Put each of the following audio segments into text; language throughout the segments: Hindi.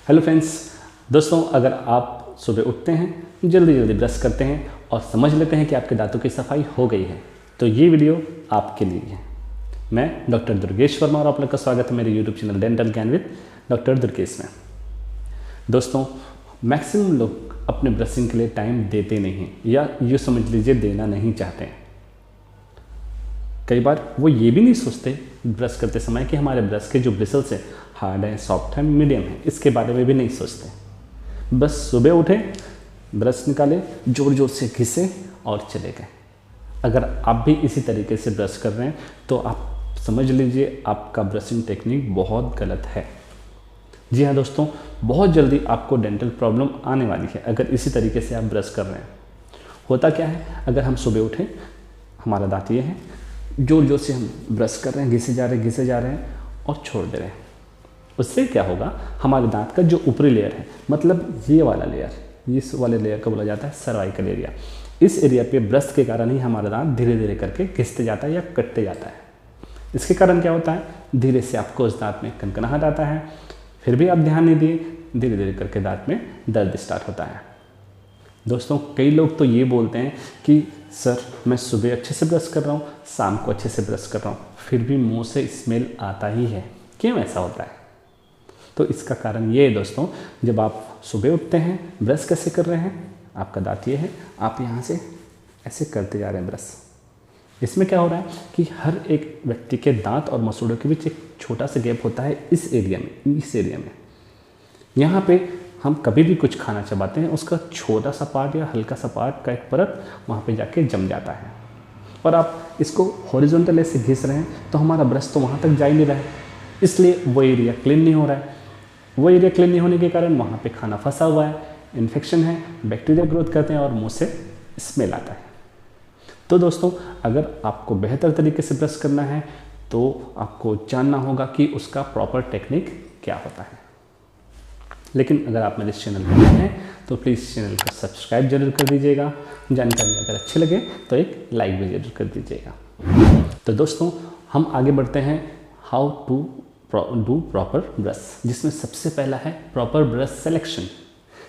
हेलो फ्रेंड्स, दोस्तों अगर आप सुबह उठते हैं, जल्दी जल्दी ब्रश करते हैं और समझ लेते हैं कि आपके दांतों की सफाई हो गई है, तो ये वीडियो आपके लिए है। मैं डॉक्टर दुर्गेश वर्मा और आप लोग का स्वागत है मेरे यूट्यूब चैनल डेंटल ज्ञान विद डॉक्टर दुर्गेश में। दोस्तों, मैक्सिमम लोग अपने ब्रशिंग के लिए टाइम देते नहीं हैं या यूँ समझ लीजिए देना नहीं चाहते हैं। कई बार वो ये भी नहीं सोचते ब्रश करते समय कि हमारे ब्रश के जो ब्रिसल्स हैं हार्ड हैं, सॉफ्ट हैं, मीडियम हैं, इसके बारे में भी नहीं सोचते। बस सुबह उठे, ब्रश निकाले, जोर जोर से घिसे और चले गए। अगर आप भी इसी तरीके से ब्रश कर रहे हैं तो आप समझ लीजिए आपका ब्रशिंग टेक्निक बहुत गलत है। जी हाँ दोस्तों, बहुत जल्दी आपको डेंटल प्रॉब्लम आने वाली है अगर इसी तरीके से आप ब्रश कर रहे हैं। होता क्या है, अगर हम सुबह उठें, हमारा दांत ये है, जोर जोर से हम ब्रश कर रहे हैं, घिसे जा रहे हैं और छोड़ दे रहे हैं। उससे क्या होगा, हमारे दांत का जो ऊपरी लेयर है, मतलब ये वाला लेयर, इस वाले लेयर को बोला जाता है सर्वाइकल एरिया। इस एरिया पे ब्रश के कारण ही हमारा दांत धीरे धीरे करके घिसते जाता है या कटते जाता है। इसके कारण क्या होता है, धीरे से आपको उस दांत में कनकनाहट आता है, फिर भी आप ध्यान नहीं दिए, धीरे धीरे करके दांत में दर्द स्टार्ट होता है। दोस्तों, कई लोग तो ये बोलते हैं कि सर मैं सुबह अच्छे से ब्रश कर रहा हूँ, शाम को अच्छे से ब्रश कर रहा हूँ, फिर भी मुंह से स्मेल आता ही है। क्यों ऐसा होता है? तो इसका कारण ये है दोस्तों, जब आप सुबह उठते हैं, ब्रश कैसे कर रहे हैं, आपका दांत ये है, आप यहाँ से ऐसे करते जा रहे हैं ब्रश। इसमें क्या हो रहा है कि हर एक व्यक्ति के दांत और मसूड़ों के बीच एक छोटा सा गैप होता है इस एरिया में। यहाँ पे हम कभी भी कुछ खाना चबाते हैं, उसका छोटा सा पार्ट या हल्का सा पार्ट का एक परत वहाँ पे जाके जम जाता है। और आप इसको हॉरिजॉन्टल ऐसे घिस रहे हैं तो हमारा ब्रश तो वहाँ तक जा ही नहीं रहा है, इसलिए वो एरिया क्लीन नहीं हो रहा है। वो एरिया क्लीन नहीं होने के कारण वहाँ पे खाना फंसा हुआ है, इन्फेक्शन है, बैक्टीरिया ग्रोथ करते हैं और मुँह से स्मेल आता है। तो दोस्तों, अगर आपको बेहतर तरीके से ब्रश करना है तो आपको जानना होगा कि उसका प्रॉपर टेक्निक क्या होता है। लेकिन अगर आप मेरे इस चैनल पर नए हैं तो प्लीज़ चैनल को सब्सक्राइब जरूर कर दीजिएगा। जानकारी अगर अच्छी लगे तो एक लाइक भी जरूर कर दीजिएगा। तो दोस्तों, हम आगे बढ़ते हैं how to do proper brush, जिसमें सबसे पहला है प्रॉपर ब्रश सिलेक्शन।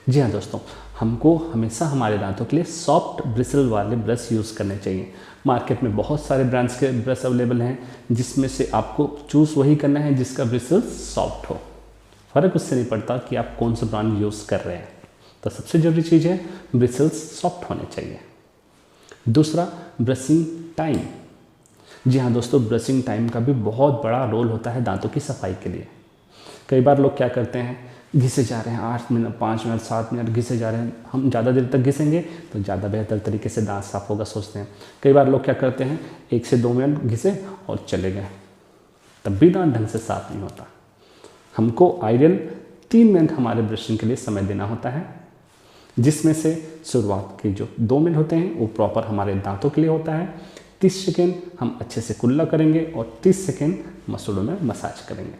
जी हाँ दोस्तों, हमको हमेशा हमारे दांतों के लिए सॉफ्ट ब्रिसल वाले ब्रश यूज़ करने चाहिए। मार्केट में बहुत सारे ब्रांड्स के ब्रश अवेलेबल हैं, जिसमें से आपको चूज़ वही करना है जिसका ब्रिसल सॉफ्ट हो। फ़र्क उससे नहीं पड़ता कि आप कौन सा ब्रांड यूज़ कर रहे हैं। तो सबसे ज़रूरी चीज़ है ब्रिसल्स सॉफ्ट होने चाहिए। दूसरा, ब्रशिंग टाइम। जी हाँ दोस्तों, ब्रशिंग टाइम का भी बहुत बड़ा रोल होता है दांतों की सफाई के लिए। कई बार लोग क्या करते हैं, घिसे जा रहे हैं 8 मिनट, 5 मिनट, 7 मिनट घिसे जा रहे हैं। हम ज़्यादा देर तक घिसेंगे तो ज़्यादा बेहतर तरीके से दांत साफ होगा सोचते हैं। कई बार लोग क्या करते हैं, 1 से 2 मिनट घिसे और चले गए, तब भी दांत ढंग से साफ नहीं होता। हमको आइडियल 3 मिनट हमारे ब्रशिंग के लिए समय देना होता है, जिसमें से शुरुआत के जो 2 मिनट होते हैं वो प्रॉपर हमारे दांतों के लिए होता है। 30 सेकेंड हम अच्छे से कुल्ला करेंगे और 30 सेकेंड मसूड़ों में मसाज करेंगे।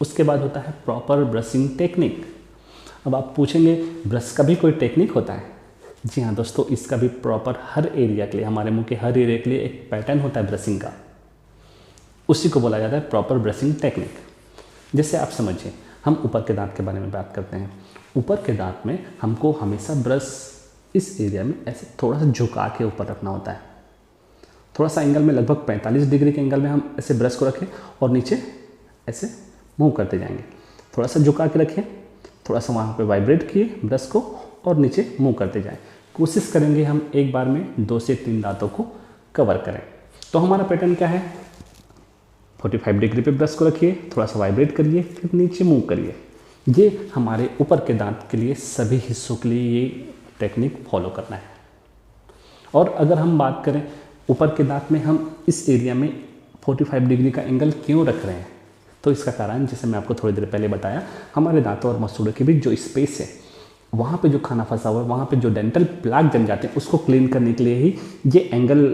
उसके बाद होता है प्रॉपर ब्रशिंग टेक्निक। अब आप पूछेंगे, ब्रश का भी कोई टेक्निक होता है? जी हाँ दोस्तों, इसका भी प्रॉपर हर एरिया के लिए, हमारे मुंह के हर एरिया के लिए एक पैटर्न होता है ब्रशिंग का। उसी को बोला जाता है प्रॉपर ब्रशिंग टेक्निक। जैसे आप समझिए, हम ऊपर के दांत के बारे में बात करते हैं। ऊपर के दांत में हमको हमेशा ब्रश इस एरिया में ऐसे थोड़ा सा झुका के ऊपर रखना होता है। थोड़ा सा एंगल में, लगभग 45 डिग्री के एंगल में हम ऐसे ब्रश को रखें और नीचे ऐसे मूव करते जाएंगे। थोड़ा सा झुका के रखें, थोड़ा सा वहाँ पे वाइब्रेट किए ब्रश को और नीचे मूव करते जाएं। कोशिश करेंगे हम एक बार में 2 से 3 दांतों को कवर करें। तो हमारा पैटर्न क्या है, 45 डिग्री पे ब्रश को रखिए, थोड़ा सा वाइब्रेट करिए, फिर नीचे मूव करिए। ये हमारे ऊपर के दांत के लिए, सभी हिस्सों के लिए ये टेक्निक फॉलो करना है। और अगर हम बात करें ऊपर के दांत में हम इस एरिया में 45 डिग्री का एंगल क्यों रख रहे हैं, तो इसका कारण, जैसे मैं आपको थोड़ी देर पहले बताया, हमारे दांतों और मसूड़ों के बीच जो स्पेस है, वहाँ पे जो खाना फंसा हुआ है, वहाँ पे जो डेंटल प्लाक जम जाते हैं, उसको क्लीन करने के लिए ही ये एंगल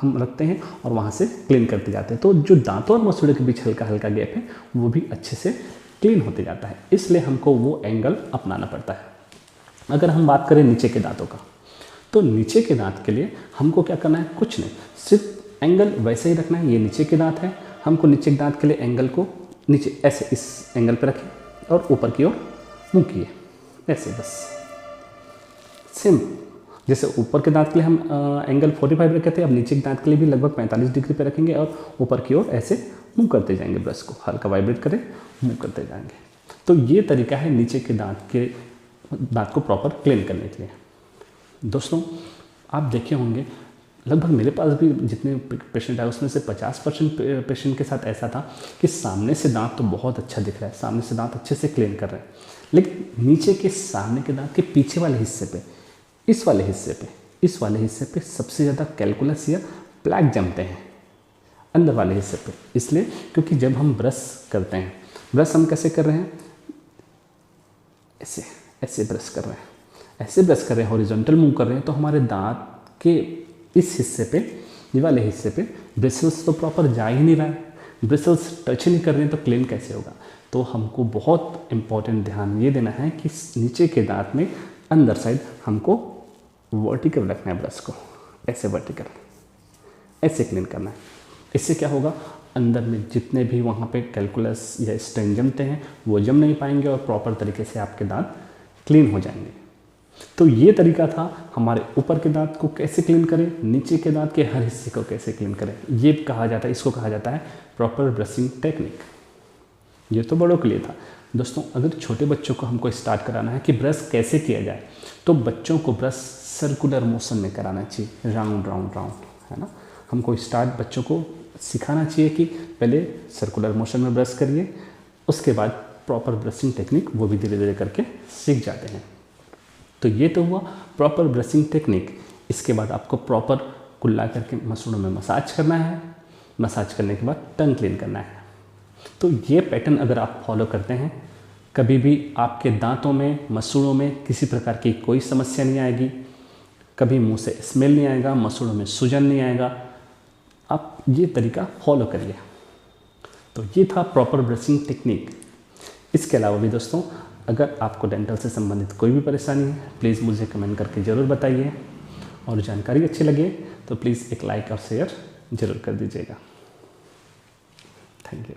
हम रखते हैं और वहाँ से क्लीन करते जाते हैं। तो जो दांतों और मसूड़ों के बीच हल्का हल्का गैप है वो भी अच्छे से क्लीन होते जाता है, इसलिए हमको वो एंगल अपनाना पड़ता है। अगर हम बात करें नीचे के दांतों का, तो नीचे के दांत के लिए हमको क्या करना है, कुछ नहीं, सिर्फ एंगल वैसे ही रखना है। ये नीचे के दांत है, हमको नीचे के दांत के लिए एंगल को नीचे ऐसे इस एंगल पे रखें, और ऊपर की ओर मुंह किए, ऐसे बस सेम। जैसे ऊपर के दांत के लिए हम एंगल 45 रखे थे, अब नीचे के दांत के लिए भी लगभग 45 डिग्री पे रखेंगे और ऊपर की ओर ऐसे मूव करते जाएंगे, ब्रश को हल्का वाइब्रेट करें, मूव करते जाएंगे। तो ये तरीका है नीचे के दांत को प्रॉपर क्लीन करने के लिए। दोस्तों आप देखे होंगे, लगभग मेरे पास भी जितने पेशेंट आए उसमें से 50% पेशेंट के साथ ऐसा था कि सामने से दांत तो बहुत अच्छा दिख रहा है, सामने से दांत अच्छे से क्लीन कर रहे हैं, लेकिन नीचे के सामने के दांत के पीछे वाले हिस्से पे, इस वाले हिस्से पे सबसे ज़्यादा कैलकुलस या प्लैक जमते हैं अंदर वाले हिस्से पे। इसलिए क्योंकि जब हम ब्रश करते हैं, ब्रश हम कैसे कर रहे हैं, ऐसे ब्रश कर रहे हैं, ऐसे ब्रश कर रहे हैं, हॉरिजॉन्टल मूव कर रहे हैं, तो हमारे दांत के इस हिस्से पे, ये वाले हिस्से पे ब्रिसल्स तो प्रॉपर जा ही नहीं रहा है, ब्रिसल्स टच नहीं कर रहे हैं, तो क्लीन कैसे होगा। तो हमको बहुत इंपॉर्टेंट ध्यान ये देना है कि नीचे के दांत में अंदर साइड हमको वर्टिकल रखना है ब्रश को, ऐसे वर्टिकल, ऐसे क्लीन करना है। इससे क्या होगा, अंदर में जितने भी वहाँ पे कैलकुलस या स्ट्रेन जमते हैं वो जम नहीं पाएंगे और प्रॉपर तरीके से आपके दांत क्लीन हो जाएंगे। तो ये तरीका था हमारे ऊपर के दांत को कैसे क्लीन करें, नीचे के दांत के हर हिस्से को कैसे क्लीन करें। ये कहा जाता है, इसको कहा जाता है प्रॉपर ब्रशिंग टेक्निक। ये तो बड़ों के लिए था। दोस्तों अगर छोटे बच्चों को हमको स्टार्ट कराना है कि ब्रश कैसे किया जाए, तो बच्चों को ब्रश सर्कुलर मोशन में कराना चाहिए, राउंड राउंड राउंड, है ना। हमको स्टार्ट बच्चों को सिखाना चाहिए कि पहले सर्कुलर मोशन में ब्रश करिए, उसके बाद प्रॉपर ब्रशिंग टेक्निक वो भी धीरे धीरे करके सीख जाते हैं। तो ये तो हुआ प्रॉपर ब्रशिंग टेक्निक। इसके बाद आपको प्रॉपर कुल्ला करके मसूड़ों में मसाज करना है, मसाज करने के बाद टंग क्लीन करना है। तो ये पैटर्न अगर आप फॉलो करते हैं, कभी भी आपके दांतों में, मसूड़ों में किसी प्रकार की कोई समस्या नहीं आएगी, कभी मुंह से स्मेल नहीं आएगा, मसूड़ों में सूजन नहीं आएगा। आप ये तरीका फॉलो करिए। तो ये था प्रॉपर ब्रशिंग टेक्निक। इसके अलावा भी दोस्तों अगर आपको डेंटल से संबंधित कोई भी परेशानी है, प्लीज़ मुझे कमेंट करके ज़रूर बताइए, और जानकारी अच्छी लगे तो प्लीज़ एक लाइक और शेयर ज़रूर कर दीजिएगा। Thank you.